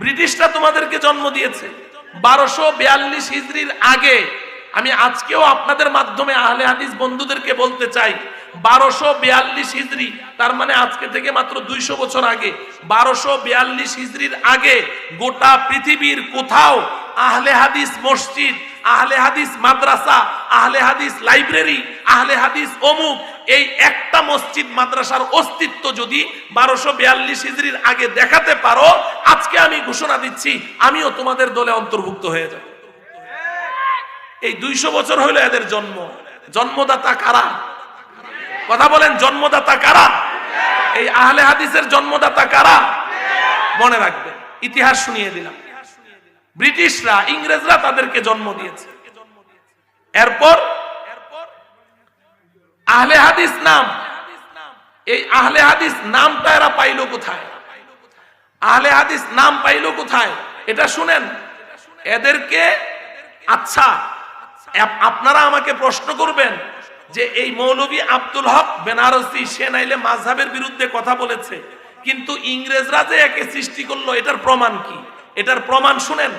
ব্রিটিশরা তোমাদেরকে জন্ম দিয়েছে 1242 হিজরির আগে। আমি আজকেও আপনাদের মাধ্যমে আহলে হাদিস বন্ধুদেরকে বলতে চাই, 1242 হিজরি, তার মানে আজকে থেকে মাত্র 200 বছর আগে, 1242 হিজরির আগে গোটা পৃথিবীর কোথাও আহলে হাদিস মসজিদ, আহলে হাদিস মাদ্রাসা, আহলে হাদিস লাইব্রেরি, আহলে হাদিস অমুক, এই একটা মসজিদ মাদ্রাসার অস্তিত্ব যদি 1242 হিজরির আগে দেখাতে পারো, আজকে আমি ঘোষণা দিচ্ছি আমিও তোমাদের দলে অন্তর্ভুক্ত হয়ে যাব। এই 200 বছর হইল এদের জন্ম। জন্মদাতা কারা? কথা বলেন, জন্মদাতা কারা? এই আহলে হাদিসের জন্মদাতা কারা? মনে রাখবেন, ইতিহাস শুনিয়ে দিলাম। ব্রিটিশরা, ইংরেজরা তাদেরকে জন্ম দিয়েছে। এরপর আহলে হাদিস নাম, এই আহলে হাদিস নামটা এরা পাইলো কোথায়? আহলে হাদিস নাম পাইলো কোথায়? এটা শুনেন। এদেরকে, আচ্ছা আপনারা আমাকে প্রশ্ন করবেন যে এই মৌলভী আব্দুল হক বেনারসি, সে নাইলে মাযহাবের বিরুদ্ধে কথা বলেছে, কিন্তু ইংরেজরা যে একে সৃষ্টি করলো এটার প্রমাণ কি? এটার প্রমাণ শুনেন।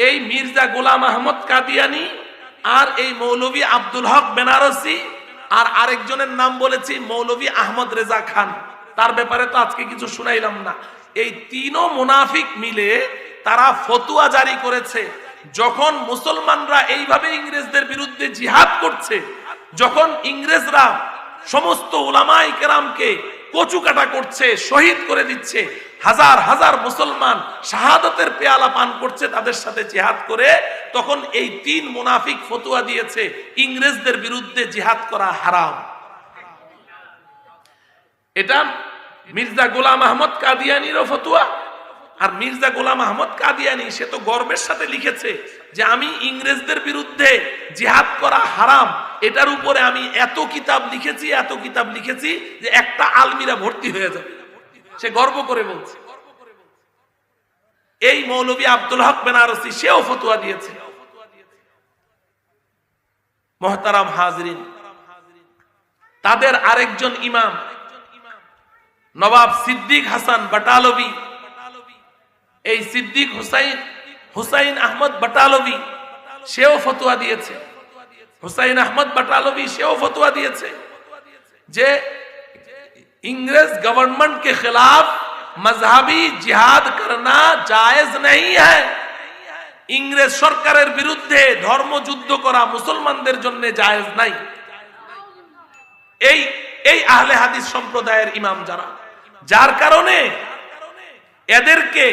এই মির্জা গোলাম আহমদ কাদিয়ানি আর এই মৌলভী আব্দুল হক বেনারসি আর আরেকজনের নাম বলেছি মৌলভী আহমদ রেজা খান, তার ব্যাপারে তো আজকে কিছু শুনাইলাম না। এই তিনও মুনাফিক মিলে তারা ফতোয়া জারি করেছে, যখন মুসলমানরা এইভাবে ইংরেজদের বিরুদ্ধে জিহাদ করছে, যখন ইংরেজরা সমস্ত উলামায়ে কেরামকে কচুকাটা করছে, শহীদ করে দিচ্ছে, হাজার হাজার মুসলমান শাহাদাতের পেয়ালা পান করছে তাদের সাথে জিহাদ করে, তখন এই তিন মুনাফিক ফতোয়া দিয়েছে ইংরেজদের বিরুদ্ধে জিহাদ করা হারাম। এটা মির্জা গোলাম আহমদ কাদিয়ানিরও ফতোয়া। আর মির্জা গোলাম আহমদ কাদিয়ানি সে তো গর্বের সাথে লিখেছে যে আমি ইংরেজদের বিরুদ্ধে জিহাদ করা হারাম, এটার উপরে আমি এত কিতাব লিখেছি যে একটা আলমিরা ভর্তি হয়ে যাবে, সে গর্ব করে বলছে। এই মৌলভী আব্দুল হক বেনারসি সেও ফতোয়া দিয়েছে। মুহতারাম হাজরিন, তাদের আরেকজন ইমাম নবাব সিদ্দিক হাসান বাটালভি, এই সিদ্দিক হুসাইন আহমদ বাটালভি সেও ফতোয়া দিয়েছে। হুসাইন আহমদ বাটালভি সেও ফতোয়া দিয়েছে যে इंग्रेज गवर्नमेंट के खिलाफ मजहबी जिहाद करना जायज नहीं है। इंग्रेज सरकारेर बिरुद्धे धर्म युद्ध करा मुसलमानदेर जन्य जायज नहीं। এই আহলে হাদিস সম্প্রদায়ের ইমাম যারা, যার কারণে এদেরকে